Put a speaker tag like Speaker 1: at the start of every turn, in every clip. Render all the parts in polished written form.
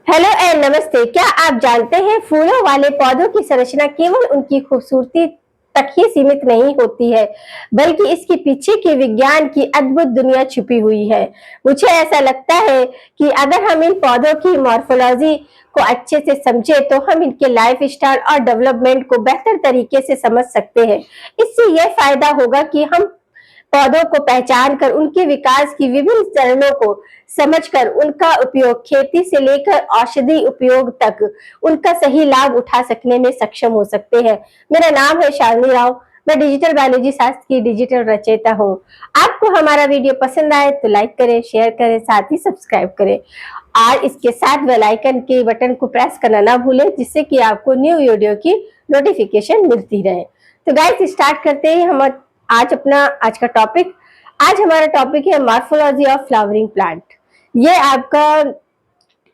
Speaker 1: Hello and नमस्ते। क्या आप जानते हैं फूलों वाले पौधों की संरचना केवल उनकी खूबसूरती तक ही सीमित नहीं होती है, बल्कि इसके पीछे के विज्ञान की अद्भुत दुनिया छुपी हुई है। मुझे ऐसा लगता है कि अगर हम इन पौधों की मॉर्फोलॉजी को अच्छे से समझे तो हम इनके लाइफ स्टाइल और डेवलपमेंट को बेहतर तरीके से समझ सकते हैं। इससे यह फायदा होगा कि हम पौधों को पहचान कर उनके विकास की विभिन्न चरणों को समझकर उनका उपयोग खेती से लेकर औषधि उपयोग तक उनका सही लाभ उठा सकने में सक्षम हो सकते हैं। मेरा नाम है शालिनी राव। मैं डिजिटल बायोलॉजी शास्त्र की डिजिटल रचयिता हूँ। आपको हमारा वीडियो पसंद आए तो लाइक करें, शेयर करें, साथ ही सब्सक्राइब करें और इसके साथ बेल आइकन के बटन को प्रेस करना ना भूलें, जिससे कि आपको न्यू वीडियो की नोटिफिकेशन मिलती रहे। तो गाइस स्टार्ट करते हैं हम आज का टॉपिक। आज हमारा टॉपिक है मॉर्फोलॉजी ऑफ फ्लावरिंग प्लांट। ये आपका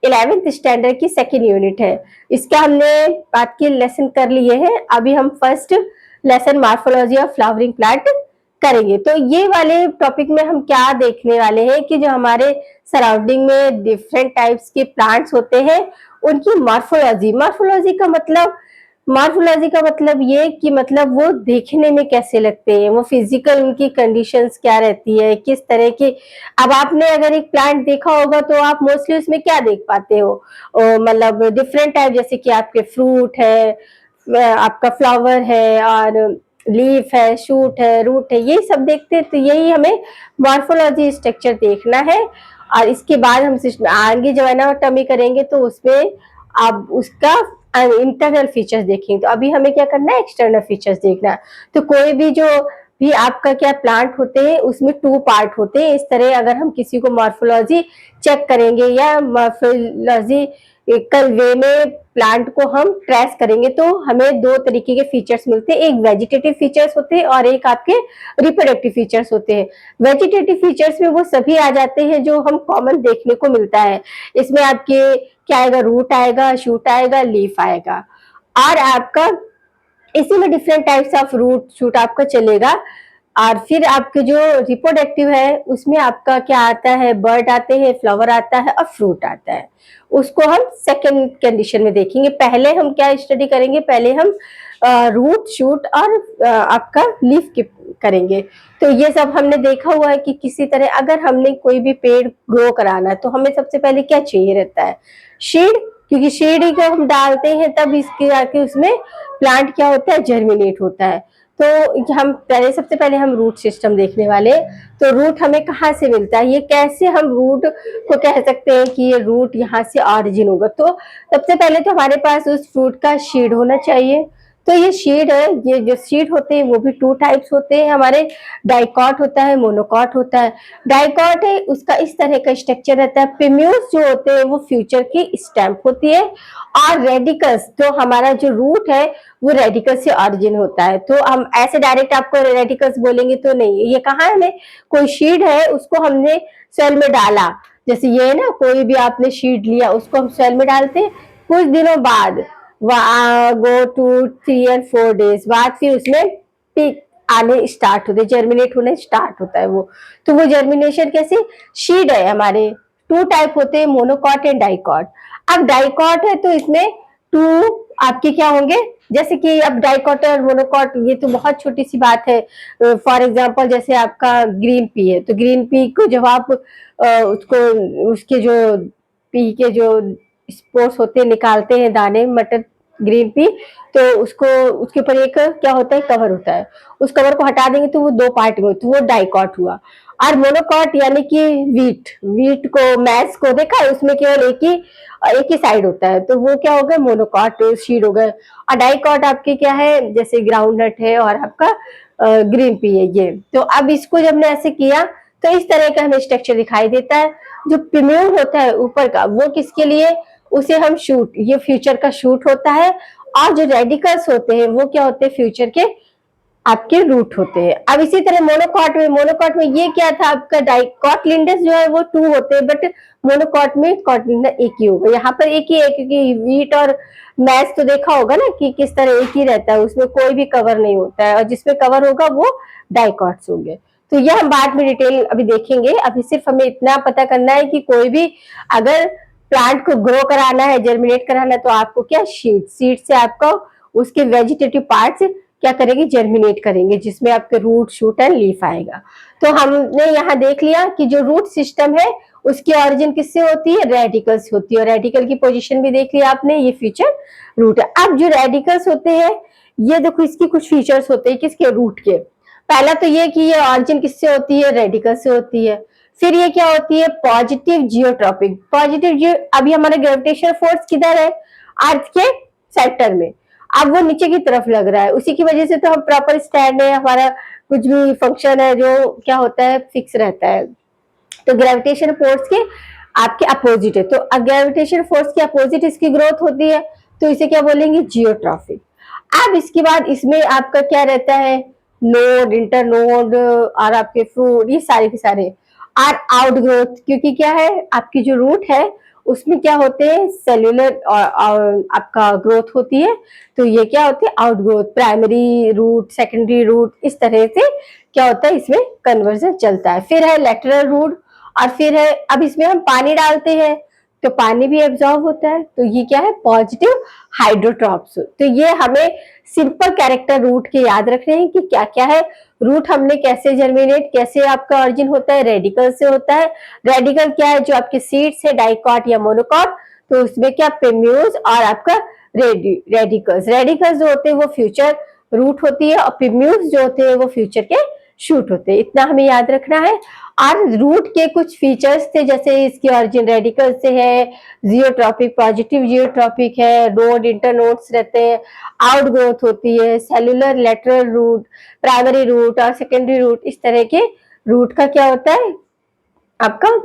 Speaker 1: 11th स्टैंडर्ड की सेकेंड यूनिट है। इसका हमने बात के लेसन कर लिए हैं। अभी हम first lesson morphology of flowering plant करेंगे। तो ये वाले टॉपिक में हम क्या देखने वाले हैं कि जो हमारे सराउंडिंग में डिफरेंट टाइप्स के प्लांट्स होते हैं उनकी मॉर्फोलॉजी का मतलब ये कि मतलब वो देखने में कैसे लगते हैं, वो फिजिकल उनकी कंडीशंस क्या रहती है, किस तरह की। अब आपने अगर एक प्लांट देखा होगा तो आप मोस्टली उसमें क्या देख पाते हो, मतलब डिफरेंट टाइप, जैसे कि आपके फ्रूट है, आपका फ्लावर है और लीफ है, शूट है, रूट है, ये सब देखते हैं। तो यही हमें मॉर्फोलॉजी स्ट्रक्चर देखना है। और इसके बाद हम आगे जो एनाटॉमी करेंगे तो उसमें आप उसका इंटरनल फीचर्स देखेंगे। तो अभी हमें क्या करना है, एक्सटर्नल फीचर्स देखना है। तो कोई भी जो भी आपका क्या प्लांट होते हैं उसमें 2 पार्ट होते हैं। इस तरह अगर हम किसी को मॉर्फोलॉजी चेक करेंगे या मॉर्फोलॉजी कल वे में प्लांट को हम ट्रेस करेंगे तो हमें 2 तरीके के फीचर्स मिलते हैं। एक वेजिटेटिव फीचर्स होते हैं और एक आपके रिप्रोडक्टिव फीचर्स होते हैं। वेजिटेटिव फीचर्स में वो सभी आ जाते हैं जो हम कॉमन देखने को मिलता है। इसमें आपके क्या आएगा, रूट आएगा, शूट आएगा, लीफ आएगा और आपका इसी में different types of root shoot आपका चलेगा। और फिर आपके जो रिप्रोडक्टिव है उसमें आपका क्या आता है, बर्ड आते हैं, फ्लावर आता है और फ्रूट आता है। उसको हम सेकेंड कंडीशन में देखेंगे। पहले हम क्या स्टडी करेंगे, पहले हम रूट शूट और आपका लीफ की करेंगे। तो ये सब हमने देखा हुआ है कि किसी तरह अगर हमने कोई भी पेड़ ग्रो कराना है तो हमें सबसे पहले क्या चाहिए रहता है, शीड। क्योंकि शीड ही को हम डालते हैं तब इसके आके उसमें प्लांट क्या होता है, जर्मिनेट होता है। तो हम पहले सबसे पहले हम रूट सिस्टम देखने वाले। तो रूट हमें कहाँ से मिलता है, ये कैसे हम रूट को कह सकते हैं कि ये रूट यहाँ से ऑरिजिन होगा। तो सबसे पहले तो हमारे पास उस फ्रूट का शीड होना चाहिए। तो ये शीड है, ये जो शीड होते हैं वो भी 2 टाइप्स होते हैं हमारे। डाइकॉट होता है, मोनोकॉट होता है। डाइकॉट है उसका इस तरह का स्ट्रक्चर रहता है। पिम्यूल्स जो होते हैं वो फ्यूचर की स्टैम्प होती है और रेडिकल्स तो हमारा जो रूट है वो रेडिकल से ऑरिजिन होता है। तो हम ऐसे डायरेक्ट आपको रेडिकल्स बोलेंगे तो नहीं। ये कहाँ है, कोई शीड है उसको हमने सेल में डाला, जैसे ये ना, कोई भी आपने शीड लिया उसको हम सेल में डालते हैं। कुछ दिनों बाद गो टू 3 और 4 डेज बाद फिर उसमें पिक आने स्टार्ट होते, जर्मिनेट होने स्टार्ट होता है वो। तो वो जर्मिनेशन कैसे, शीड है हमारे 2 टाइप होते हैं, मोनोकॉट एंड डाइकॉट। अब डाइकॉट है तो इसमें 2 आपके क्या होंगे, जैसे कि अब डाइकॉट और मोनोकॉट ये तो बहुत छोटी सी बात है। फॉर एग्जांपल जैसे आपका ग्रीन पी है तो ग्रीन पी को जब आप उसको उसके जो पी के जो स्पोर्स होते हैं निकालते हैं, दाने मटर ग्रीन पी, तो उसको उसके ऊपर एक क्या होता है, कवर होता है। उस कवर को हटा देंगे तो वो 2 पार्ट में, तो वो डाइकॉट हुआ। और मोनोकॉट यानी कि वीट को मैस को देखा है, उसमें केवल एक ही साइड होता है, तो वो क्या हो गया, मोनोकॉट शीड हो गए। और डाइकॉट आपके क्या है, जैसे ग्राउंडनट है और आपका ग्रीन पी है ये। तो अब इसको जब हमने ऐसे किया तो इस तरह का हमें स्ट्रक्चर दिखाई देता है। जो पिम्यूल होता है ऊपर का वो किसके लिए, उसे हम शूट, ये फ्यूचर का शूट होता है। और जो रेडिकल्स होते हैं वो क्या होते हैं, फ्यूचर के आपके रूट होते हैं। अब इसी तरह मोनोकॉट में ये क्या था आपका, डाइकॉटलिंडस जो है वो 2 होते हैं, बट मोनोकॉट में कॉटलिंडस एक ही होगा। यहाँ पर एक ही है क्योंकि वीट और मैस तो देखा होगा ना कि किस तरह एक ही रहता है, उसमें कोई भी कवर नहीं होता है, और जिसमें कवर होगा वो डाइकॉट्स होंगे। तो यह हम बाद में डिटेल अभी देखेंगे। अभी सिर्फ हमें इतना पता करना है कि कोई भी अगर प्लांट को ग्रो कराना है, जर्मिनेट कराना है, तो आपको क्या सीड से आपका उसके वेजिटेटिव पार्ट्स क्या करेंगे, जर्मिनेट करेंगे, जिसमें आपके रूट शूट एंड लीफ आएगा। तो हमने यहाँ देख लिया कि जो रूट सिस्टम है उसकी ऑरिजिन किससे होती है, रेडिकल से होती है, और रेडिकल की पोजीशन भी देख लिया आपने, ये फ्यूचर रूट है। अब जो रेडिकल्स होते हैं, ये देखो इसकी कुछ फीचर्स होते हैं किसके, रूट के। पहला तो ये कि ये ऑरिजिन किससे होती है, रेडिकल से होती है। फिर ये क्या होती है, पॉजिटिव जियोट्रॉपिक। पॉजिटिव जियो, अभी हमारा ग्रेविटेशनल फोर्स किधर है, अर्थ के सेंटर में, अब वो नीचे की तरफ लग रहा है, उसी की वजह से तो हम प्रॉपर स्टैंड है, हमारा कुछ भी फंक्शन है जो क्या होता है, फिक्स रहता है। तो ग्रेविटेशन फोर्स के आपके अपोजिट है, तो ग्रेविटेशन फोर्स के अपोजिट इसकी ग्रोथ होती है, तो इसे क्या बोलेंगे, जियोट्रॉफिक। अब इसके बाद इसमें आपका क्या रहता है, नोड, इंटरनोड और आपके फ्रूट, ये सारे के सारे। और आउटग्रोथ, क्योंकि क्या है, आपकी जो रूट है उसमें क्या होते हैं, सेल्यूलर और आपका ग्रोथ होती है, तो ये क्या होती है, outgrowth. Primary root, secondary root, इस तरह से क्या होता है, इसमें कन्वर्जन चलता है। फिर है लेटरल रूट, और फिर है, अब इसमें हम पानी डालते हैं तो पानी भी एब्जॉर्ब होता है, तो ये क्या है, पॉजिटिव हाइड्रोट्रॉप्स। तो ये हमें सिंपल कैरेक्टर रूट के याद रखने हैं कि क्या क्या है। रूट हमने कैसे जर्मिनेट, कैसे आपका ऑरिजिन होता है, रेडिकल से होता है। रेडिकल क्या है, जो आपके सीड्स है, डाइकॉट या मोनोकॉट, तो उसमें क्या, प्रिम्यूज और आपका रेडिकल्स। रेडिकल्स जो होते हैं वो फ्यूचर रूट होती है, और प्रिम्यूज जो होते हैं वो फ्यूचर के शूट होते हैं, इतना हमें याद रखना है। और रूट के कुछ फीचर्स थे, जैसे इसकी ऑरिजिन रेडिकल से है, जियोट्रॉपिक, पॉजिटिव जियोट्रॉपिक है, नोड इंटरनोड्स रहते हैं, आउट ग्रोथ होती है, cellular, lateral root, primary root और सेकेंडरी रूट, इस तरह के रूट का क्या होता है, आपका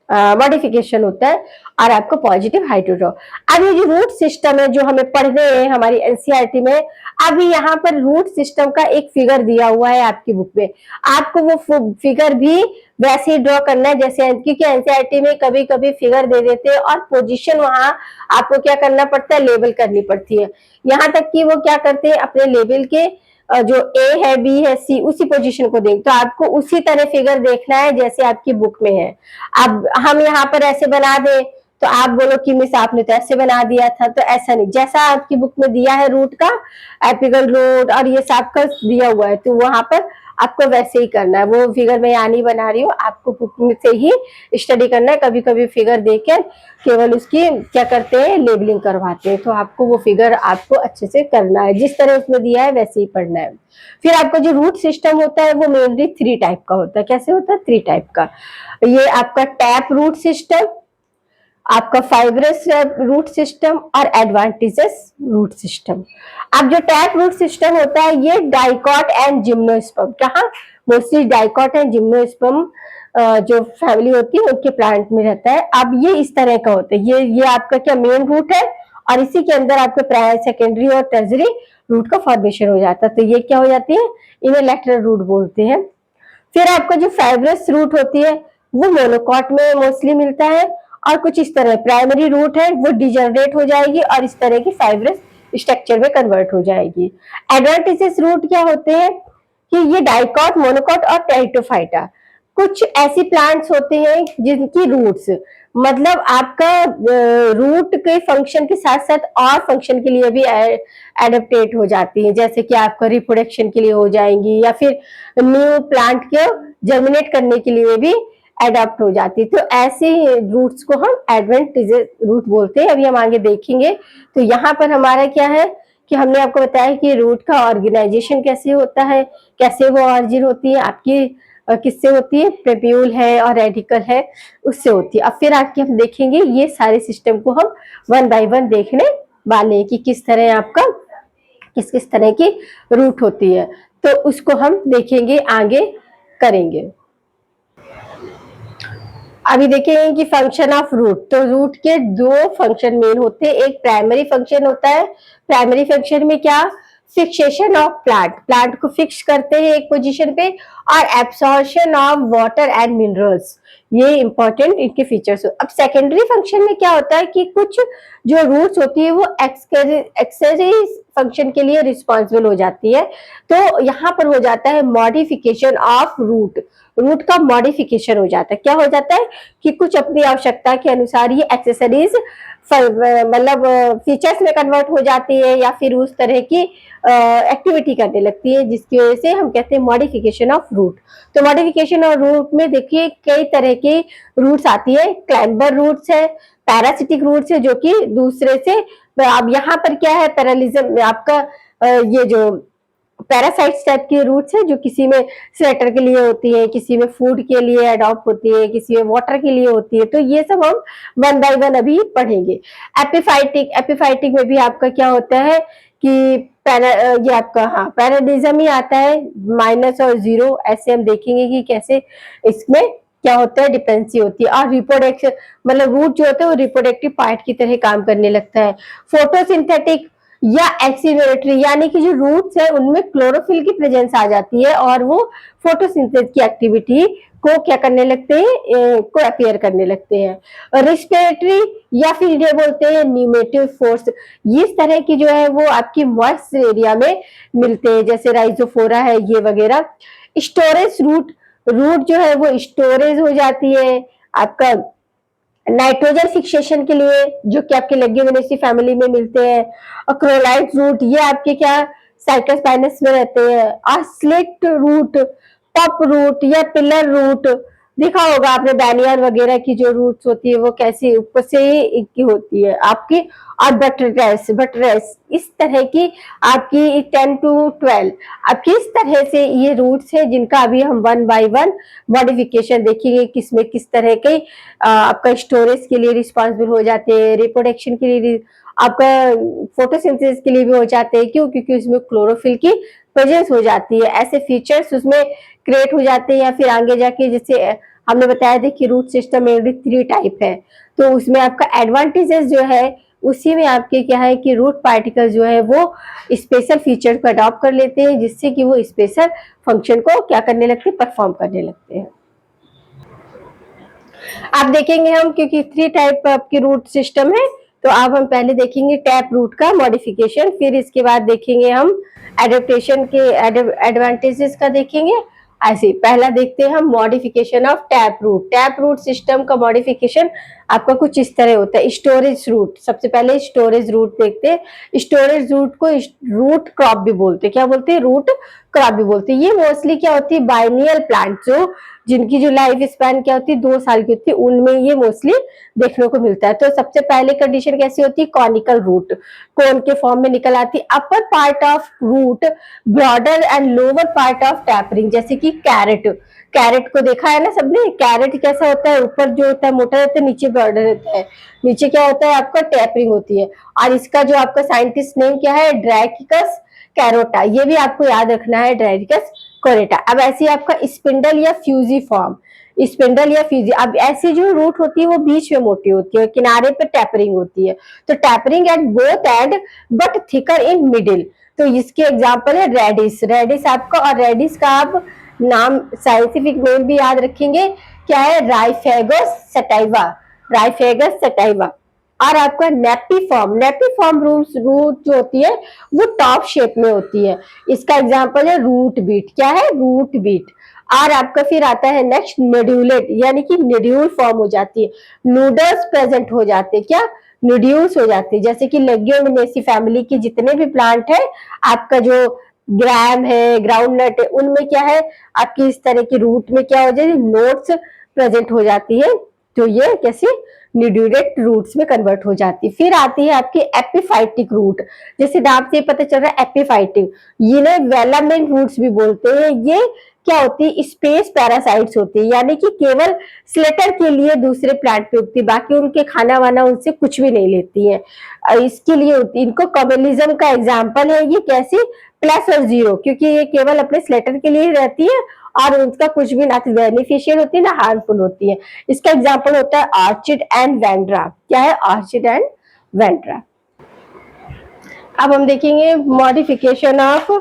Speaker 1: मॉडिफिकेशन होता है, और आपका पॉजिटिव हाइड्रोट्रॉप। अब ये जो रूट सिस्टम है जो हमें पढ़ने हैं हमारी एनसीईआरटी में, अभी यहाँ पर रूट सिस्टम का एक फिगर दिया हुआ है आपकी बुक में, आपको वो फिगर भी वैसे ही ड्रॉ करना है जैसे, क्योंकि एनसीईआरटी में कभी कभी फिगर दे देते हैं और पोजीशन वहां आपको क्या करना पड़ता है, लेबल करनी पड़ती है। यहाँ तक कि वो क्या करते हैं, अपने लेबल के जो ए है, बी है, सी, उसी पोजीशन को देख, तो आपको उसी तरह फिगर देखना है जैसे आपकी बुक में है। अब हम यहाँ पर ऐसे बना दें तो आप बोलो कि मिस आपने तो ऐसे बना दिया था, तो ऐसा नहीं, जैसा आपकी बुक में दिया है रूट का एपिकल रूट और ये सब का दिया हुआ है, तो वहां पर आपको वैसे ही करना है। वो फिगर मैं यहाँ नहीं बना रही हूँ, आपको बुक में से ही स्टडी करना है। कभी कभी फिगर देकर केवल उसकी क्या करते हैं, लेबलिंग करवाते हैं, तो आपको वो फिगर आपको अच्छे से करना है, जिस तरह उसमें दिया है वैसे ही पढ़ना है। फिर आपका जो रूट सिस्टम होता है वो मेनली 3 टाइप का होता है। कैसे होता है, 3 टाइप का। ये आपका टैप रूट सिस्टम, आपका फाइब्रस रूट सिस्टम और एडवांटेजेस रूट सिस्टम। अब जो टैप रूट सिस्टम होता है ये डाइकॉट एंड जिम्नोस्पर्म, कहाँ, मोस्टली डाइकॉट एंड जिम्नोस्पर्म जो फैमिली होती है उनके प्लांट में रहता है। अब ये इस तरह का होता है, ये आपका क्या, मेन रूट है, और इसी के अंदर आपके प्राइमरी, सेकेंडरी और टर्सरी रूट का फॉर्मेशन हो जाता है, तो ये क्या हो जाती है, इन्हें लेटरल रूट बोलते हैं। फिर आपका जो फाइब्रस रूट होती है वो मोनोकॉट में मोस्टली मिलता है, और कुछ इस तरह प्राइमरी रूट है वो डिजनरेट हो जाएगी और इस तरह की फाइब्रस स्ट्रक्चर में कन्वर्ट हो जाएगी। एडवेंटिसेस रूट क्या होते हैं कि ये डाइकॉट, मोनोकॉट और टेरिटोफाइटा, कुछ ऐसी प्लांट्स होते हैं जिनकी रूट्स मतलब आपका रूट के फंक्शन के साथ साथ और फंक्शन के लिए भी एडेप्टेट हो जाती है, जैसे कि आपका रिप्रोडक्शन के लिए हो जाएंगी, या फिर न्यू प्लांट को जर्मिनेट करने के लिए भी एडॉप्ट हो जाती है। तो ऐसे रूट्स को हम एडवेंटिजेस रूट बोलते हैं, अभी हम आगे देखेंगे। तो यहाँ पर हमारा क्या है कि हमने आपको बताया कि रूट का ऑर्गेनाइजेशन कैसे होता है, कैसे वो ऑरिजिन होती है आपकी, किससे होती है, प्रेप्यूल है और रेडिकल है, उससे होती है। अब फिर आके हम देखेंगे ये सारे सिस्टम को हम 1 बाय 1 देखने वाले हैं कि किस तरह आपका किस किस तरह की रूट होती है, तो उसको हम देखेंगे, आगे करेंगे। अभी देखेंगे कि फंक्शन ऑफ रूट, तो रूट के 2 फंक्शन मेन होते हैं। एक प्राइमरी फंक्शन होता है, प्राइमरी फंक्शन में क्या, फिक्सेशन ऑफ प्लांट, प्लांट को फिक्स करते हैं एक पोजीशन पे, और absorption of water and minerals, ये इंपॉर्टेंट इनके फीचर्स। अब सेकेंडरी फंक्शन में क्या होता है कि कुछ जो रूट्स होती है वो एक्सरी फंक्शन के लिए रिस्पॉन्सिबल हो जाती है। तो यहाँ पर हो जाता है मॉडिफिकेशन ऑफ रूट, रूट का मॉडिफिकेशन हो जाता है। क्या हो जाता है कि कुछ अपनी आवश्यकता के अनुसार ये एक्सेसरीज मतलब फीचर्स में कन्वर्ट हो जाती है या फिर उस तरह की एक्टिविटी करने लगती है, जिसकी वजह से हम कहते हैं मॉडिफिकेशन ऑफ रूट। तो मॉडिफिकेशन ऑफ रूट में देखिए कई तरह के रूट्स आती है, क्लाइंबर रूट्स है, पैरासिटिक रूट्स है जो कि दूसरे से, अब यहाँ पर क्या है पैरालिज्म आपका ये जो पैरासाइट्स टाइप की रूट्स है जो किसी में स्वेटर के लिए होती है, किसी में फूड के लिए अडॉप्ट होती है, किसी में वाटर के लिए होती है। तो ये सब हम वन बाय वन अभी पढ़ेंगे। एपिफाइटिक, एपिफाइटिक में भी आपका क्या होता है कि ये आपका हाँ पैराडिज्म ही आता है, माइनस और जीरो, ऐसे हम देखेंगे कि कैसे इसमें क्या होता है डिपेंडेंसी होती है। और रिप्रोडक्शन मतलब रूट जो होता है वो रिप्रोडक्टिव पार्ट की तरह काम करने लगता है। फोटोसिंथेटिक या एक्सीलरेटरी, यानी कि जो रूट्स है उनमें क्लोरोफिल की प्रेजेंस आ जाती है और वो फोटोसिंथेसिस की एक्टिविटी को क्या करने लगते हैं, को अपियर करने लगते हैं। रिस्पिरेटरी या फिर ये बोलते हैं न्यूमेटिव फोर्स, इस तरह की जो है वो आपकी मॉइस्ट एरिया में मिलते हैं, जैसे राइजोफोरा है ये वगैरह। स्टोरेज रूट, रूट जो है वो स्टोरेज हो जाती है आपका नाइट्रोजन फिक्सेशन के लिए, जो कि आपके लेग्यूमिनेसी फैमिली में मिलते हैं। अक्रोलाइट रूट ये आपके क्या साइकोस्पाइनस में रहते हैं। और स्लिट रूट, टॉप रूट या पिलर रूट, देखा होगा आपने बैनियन वगैरह की जो रूट्स होती है वो कैसी ऊपर से ही की होती है आपकी। और बटरेस, बटरेस इस तरह की आपकी 10 to 12 आपकी इस तरह से ये रूट्स है जिनका अभी हम वन बाय वन मॉडिफिकेशन देखेंगे, किसमें किस तरह के आपका स्टोरेज के लिए रिस्पॉन्सिबल हो जाते हैं, रिप्रोडक्शन के लिए, आपका फोटोसिंथेसिस के लिए भी हो जाते हैं। क्यों? क्योंकि उसमें क्लोरोफिल की प्रेजेंस हो जाती है, ऐसे फीचर्स उसमें क्रिएट हो जाते हैं। या फिर आगे जाके जैसे हमने बताया था कि रूट सिस्टम में 3 टाइप है, तो उसमें आपका एडवांटेजेस जो है उसी में आपके क्या है कि रूट पार्टिकल जो है वो स्पेशल फीचर को अडॉप्ट कर लेते हैं, जिससे कि वो स्पेशल फंक्शन को क्या करने लगते हैं, परफॉर्म करने लगते हैं। आप देखेंगे हम क्योंकि 3 टाइप आपकी रूट सिस्टम है, तो अब हम पहले देखेंगे टैप रूट का मॉडिफिकेशन, फिर इसके बाद देखेंगे हम एडेप्टेशन के एडवांटेजेस का देखेंगे। ऐसे पहला देखते हैं हम modification of tap root. Tap root system का मॉडिफिकेशन आपका कुछ इस तरह होता है। स्टोरेज रूट, सबसे पहले स्टोरेज रूट देखते हैं। स्टोरेज रूट को रूट क्रॉप भी बोलते हैं। क्या बोलते हैं? रूट क्रॉप भी बोलते हैं। ये मोस्टली क्या होती है, बाइनियल प्लांट जो जिनकी जो लाइफ स्पैन क्या होती है 2 साल की होती है, उनमें ये मोस्टली देखने को मिलता है। तो सबसे पहले कंडीशन कैसी होती है, कॉनिकल रूट, कोन के फॉर्म में निकल आती है। Upper part of root broader and lower part of tapering, जैसे कि कैरेट, कैरेट को देखा है ना सबने, कैरेट कैसा होता है, ऊपर जो होता है मोटा रहता है, नीचे ब्रॉडर रहता है, नीचे क्या होता है आपका टैपरिंग होती है। और इसका जो आपका साइंटिस्ट नेम क्या है, ड्रैकिकस कैरोटा, ये भी आपको याद रखना है, ड्रैकिकस कैरोटा। अब ऐसी आपका स्पिंडल या फ्यूजी फॉर्म, स्पिंडल या फ्यूजी, अब ऐसी जो रूट होती है वो बीच में मोटी होती है, किनारे पे टैपरिंग होती है। तो tapering at both and but thicker in middle, तो इसके एग्जांपल है रेडिस, रेडिस आपका, और रेडिस का आप नाम साइंटिफिक नेम भी याद रखेंगे, क्या है, राइफेगस सटाइवा, राइफेगस सटाइवा। और आपका नेपिफॉर्म, नेपिफॉर्म रूट जो होती है वो टॉप शेप में होती है, इसका एग्जांपल है रूट बीट, क्या है, रूट बीट। और आपका फिर आता है नेक्स्ट नोड्यूलेट, यानी कि नोड्यूल फॉर्म हो जाती है, नूडल्स प्रेजेंट हो जाते हैं, क्या, नोड्यूल्स हो जाते हैं। जैसे कि लेग्यूमिनेसी फैमिली के जितने भी प्लांट है, आपका जो ग्राम है, ग्राउंड नट है, उनमें क्या है आपकी इस तरह की रूट में क्या हो जाती है, नोट्स प्रेजेंट हो जाती है। तो ये कैसे न्यूड्यूलेट रूट्स में कन्वर्ट हो जाती है। फिर आती है आपकी एपिफाइटिक रूट, जैसे नाम से पता चल रहा है एपिफाइटिक, ये वेलामेंट रूट्स भी बोलते हैं। ये क्या होती है, स्पेस पैरासाइट्स होती है, यानी कि केवल स्लेटर के लिए दूसरे प्लांट पे उगती है, बाकी उनके खाना वाना उनसे कुछ भी नहीं लेती है, इसके लिए होती है। इनको कम्युनिज्म का एग्जाम्पल है ये, कैसी, प्लस और जीरो, क्योंकि ये केवल अपने स्लेटर के लिए रहती है और उनका कुछ भी ना बेनिफिशियल होती है ना हार्मफुल होती है। इसका एग्जाम्पल होता है आर्चिड एंड वेंड्रा, क्या है, आर्चिड एंड वेंड्रा। अब हम देखेंगे मॉडिफिकेशन ऑफ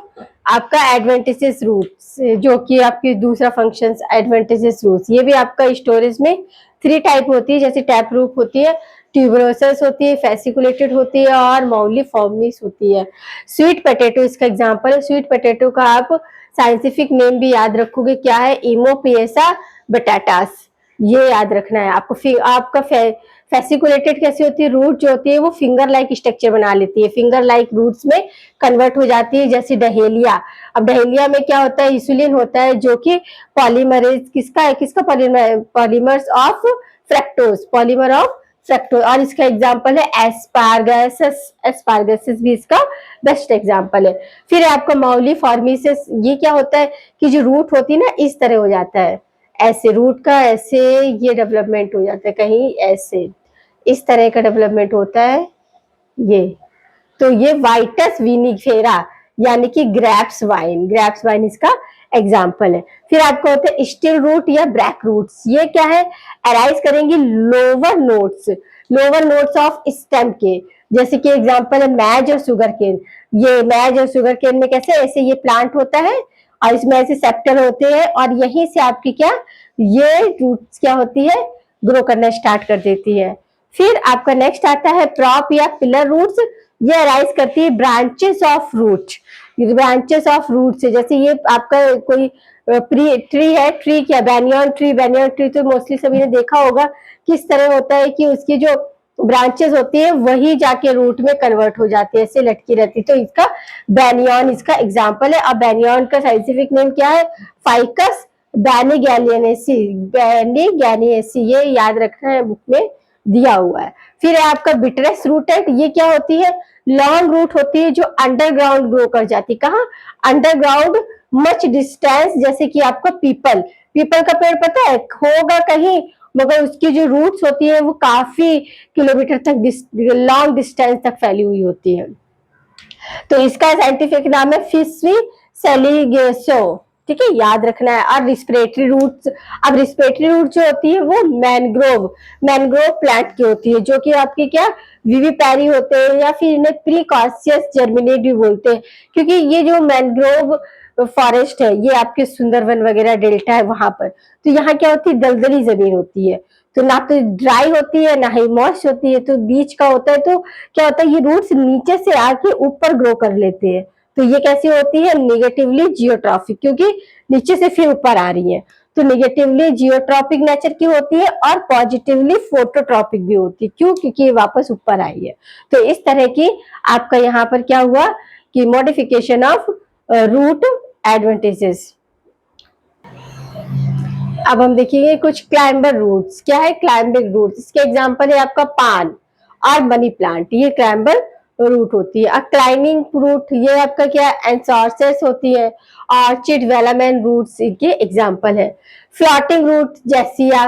Speaker 1: आपका एडवेंटिशियस रूट्स, जो कि आपकी दूसरा फंक्शंस एडवेंटिशियस रूट्स, ये भी आपका स्टोरेज में 3 टाइप होती है, जैसे टैप रूट होती है, ट्यूबरोसस होती है, फेसिकुलेटेड होती है और मौलिफॉर्मिस होती है। स्वीट पोटैटो इसका एग्जांपल है। स्वीट पोटैटो का आप साइंटिफिक नेम भी याद रखोगे, क्या है? इमोपिएसा बटाटास, ये याद रखना है आपको। फिर आपका फेसिकुलेटेड कैसी होती है? रूट जो होती है वो फिंगर लाइक स्ट्रक्चर बना लेती है, फिंगर लाइक रूट्स में कन्वर्ट हो जाती है, जैसे डहेलिया। अब डहेलिया में क्या होता है? इंसुलिन होता है, जो कि पॉलीमरेज किसका है? किसका polymer? Polymers of fructose, polymer of fructose. और इसका एग्जांपल है एस्पारगस, एस्पारगसिस भी इसका बेस्ट एग्जांपल है। फिर आपका मौलिफॉर्मिसिस, ये क्या होता है कि जो रूट होती है ना, इस तरह हो जाता है, ऐसे रूट का ऐसे ये डेवलपमेंट हो जाता है, कहीं ऐसे इस तरह का डेवलपमेंट होता है ये। तो ये वाइटस विनिफेरा यानी कि ग्रेप्स वाइन, ग्रेप्स वाइन इसका एग्जाम्पल है। फिर आपको होते हैं स्टिल रूट या ब्रैक रूट्स, ये क्या है? अराइज करेंगी lower notes, lower notes of stem के, जैसे कि एग्जांपल है मैज और शुगर केन। ये मैज और शुगर केन में कैसे ऐसे ये प्लांट होता है और इसमें ऐसे सेप्टल होते हैं और यहीं से आपकी क्या ये रूट्स क्या होती है? ग्रो करना स्टार्ट कर देती है। फिर आपका नेक्स्ट आता है प्रॉप या पिलर रूट्स, ये अराइज करती है branches of root, branches of root से। जैसे ये आपका कोई ट्री है, ट्री क्या? बैनियन ट्री, बैनियन ट्री तो मोस्टली सभी ने देखा होगा किस तरह होता है कि उसकी जो ब्रांचेस होती है वही जाके रूट में कन्वर्ट हो जाती है, ऐसे लटकी रहती है। तो इसका बैनियन इसका एग्जाम्पल है। अब बैनियन का साइंटिफिक नेम क्या है? फाइकस बैनिगैलियनेसी, बैनिगैलियनेसी, ये याद रखना है, बुक में दिया हुआ है। फिर है आपका बिटरस रूटेड, ये क्या होती है? लॉन्ग रूट होती है जो अंडरग्राउंड ग्रो कर जाती है। कहाँ? अंडरग्राउंड, मच डिस्टेंस, जैसे कि आपका पीपल, पीपल का पेड़ पता है होगा कहीं, मगर उसकी जो रूट्स होती है वो काफी किलोमीटर तक लॉन्ग डिस्टेंस तक फैली हुई होती है। तो इसका साइंटिफिक नाम है फिस्वी सेलिगेसो, ठीक है, याद रखना है। और रिस्पिरेटरी रूट्स, अब रिस्पिरेटरी रूट जो होती है वो मैनग्रोव, मैनग्रोव प्लांट की होती है, जो कि आपके क्या विविपैरी होते हैं या फिर इन्हें प्रीकॉशियस जर्मिनेट भी बोलते हैं, क्योंकि ये जो मैनग्रोव फॉरेस्ट है ये आपके सुंदरवन वगैरह डेल्टा है वहां पर, तो यहाँ क्या होती है? दलदली जमीन होती है, तो ना तो ड्राई होती है ना ही मॉइस्ट होती है, तो बीच का होता है। तो क्या होता है? ये रूट्स नीचे से आके ऊपर ग्रो कर लेते हैं, तो ये कैसी होती है? नेगेटिवली जियोट्रॉफिक, क्योंकि नीचे से फिर ऊपर आ रही है, तो नेगेटिवली जियोट्रॉपिक नेचर की होती है और पॉजिटिवली फोटोट्रॉपिक भी होती है। क्यों? क्योंकि ये वापस ऊपर आई है। तो इस तरह की आपका यहाँ पर क्या हुआ कि मॉडिफिकेशन ऑफ रूट एडवांटेजेस। अब हम देखेंगे कुछ क्लाइंबर रूट्स। क्या है क्लाइंबिंग रूट्स? इसके एग्जांपल है आपका पान और मनी प्लांट, ये क्लाइंबर रूट होती है। क्लाइंबिंग रूट ये आपका क्या एंसॉर्सेस होती है, ऑर्चिड वेलामैन रूट्स इनके एग्जांपल है। Floating root jussiaea.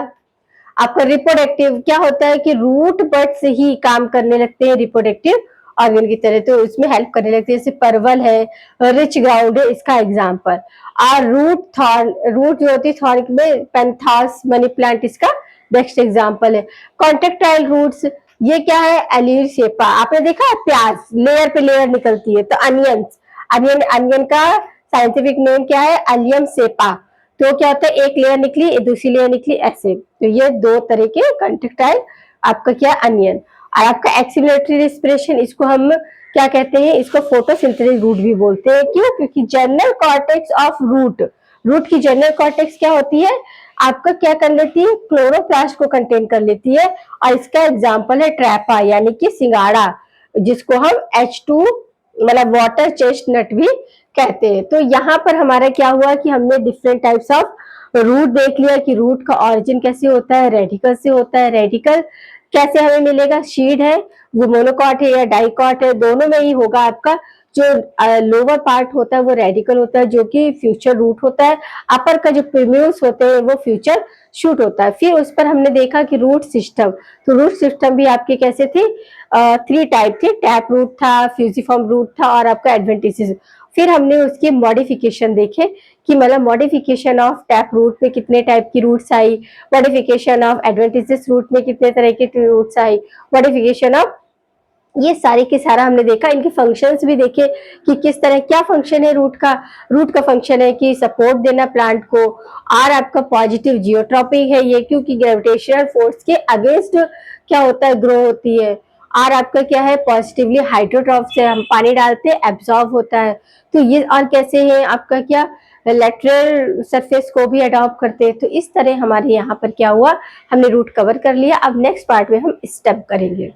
Speaker 1: आपका रिप्रोडक्टिव क्या होता है कि रूट बट से ही काम करने लगते हैं रिप्रोडक्टिव ऑर्गन की तरह, तो इसमें हेल्प करने लगती है, जैसे परवल है, रिच ग्राउंड है इसका एग्जांपल। और रूट थॉर्न, रूट जो होती है थॉर्न में पेंथास मनी प्लांट इसका नेक्स्ट एग्जांपल है। कॉन्ट्रेक्टाइल रूट्स, ये क्या है? एलिर शेपा, आपने देखा है प्याज लेयर पे लेयर निकलती है, तो अनियंस, अनियन, अनियन का साइंटिफिक नेम क्या है? Allium cepa. तो क्या होता है? एक लेयर निकली दूसरी लेयर निकली ऐसे, तो ये दो तरह के कॉन्ट्रेक्टाइल आपका क्या अनियन। और आपका एक्सिलरेटरी रेस्पिरेशन, इसको हम क्या कहते हैं? इसको फोटोसिंथेसिस रूट भी बोलते हैं। क्यों? क्योंकि general cortex of root, root की जर्नल कॉर्टेक्स क्या होती है? आपका क्या कर लेती है? क्लोरोप्लास्ट को कंटेन कर लेती है, और इसका एग्जांपल है ट्रैपा यानी कि सिंगाड़ा, जिसको हम H2 मतलब वाटर चेस्टनट भी कहते हैं। तो यहाँ पर हमारा क्या हुआ कि हमने डिफरेंट टाइप्स ऑफ रूट देख लिया कि रूट का ऑरिजिन कैसे होता है, रेडिकल से होता है। रेडिकल कैसे हमें मिलेगा? शीड है वो मोनोकॉट है या डाइकॉट है, दोनों में ही होगा। आपका जो लोअर पार्ट होता है वो रेडिकल होता है, जो कि फ्यूचर रूट होता है। अपर का जो प्रीम्यूल्स होते हैं वो फ्यूचर शूट होता है। फिर उस पर हमने देखा कि रूट सिस्टम, तो रूट सिस्टम भी आपके कैसे थे? 3 टाइप थे, टैप रूट था, फ्यूजिफॉर्म रूट था और आपका एडवेंटिसिस। फिर हमने उसकी मॉडिफिकेशन देखे कि मतलब मॉडिफिकेशन ऑफ टैप रूट में कितने टाइप की रूट्स आई, मॉडिफिकेशन ऑफ एडवेंटिसिस रूट में कितने तरह के रूट्स आई, मॉडिफिकेशन ऑफ ये सारे के सारा हमने देखा, इनके फंक्शंस भी देखे कि किस तरह क्या फंक्शन है रूट का फंक्शन है कि सपोर्ट देना प्लांट को। आर आपका पॉजिटिव जियोट्रॉपिक है ये, क्योंकि ग्रेविटेशनल फोर्स के अगेंस्ट क्या होता है, ग्रो होती है। आर आपका क्या है, पॉजिटिवली हाइड्रोट्रॉप से हम पानी डालते हैं एब्जॉर्ब होता है। तो ये और कैसे है आपका क्या, लेटरल सरफेस को भी अडॉप्ट करते हैं। तो इस तरह हमारे यहाँ पर क्या हुआ, हमने रूट कवर कर लिया। अब नेक्स्ट पार्ट में हम स्टेम करेंगे।